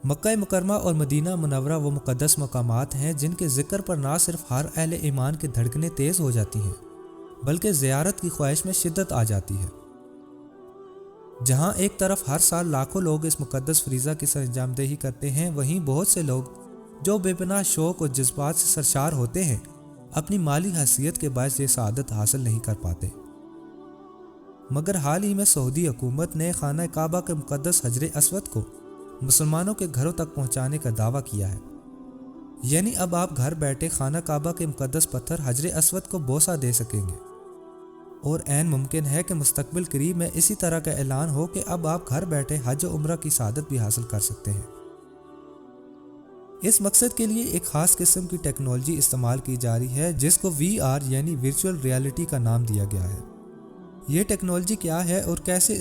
مکہ مکرمہ اور مدینہ منورہ وہ مقدس مقامات ہیں جن کے ذکر پر نہ صرف ہر اہل ایمان کی دھڑکنیں تیز ہو جاتی ہیں بلکہ زیارت کی خواہش میں شدت آ جاتی ہے۔ جہاں ایک طرف ہر سال لاکھوں لوگ اس مقدس فریضہ کی سر انجام دہی کرتے ہیں، وہیں بہت سے لوگ جو بے پناہ شوق اور جذبات سے سرشار ہوتے ہیں اپنی مالی حیثیت کے باعث یہ سعادت حاصل نہیں کر پاتے۔ مگر حال ہی میں سعودی حکومت نے خانہ کعبہ کے مقدس حجر اسود کو مسلمانوں کے گھروں تک پہنچانے کا دعویٰ کیا ہے۔ یعنی اب آپ گھر بیٹھے خانہ کعبہ کے مقدس پتھر حجر اسود کو بوسہ دے سکیں گے، اور عین ممکن ہے کہ مستقبل قریب میں اسی طرح کا اعلان ہو کہ اب آپ گھر بیٹھے حج و عمرہ کی سعادت بھی حاصل کر سکتے ہیں۔ اس مقصد کے لیے ایک خاص قسم کی ٹیکنالوجی استعمال کی جا رہی ہے جس کو VR یعنی ورچوئل ریالٹی کا نام دیا گیا ہے۔ یہ ٹیکنالوجی کیا ہے اور کیسے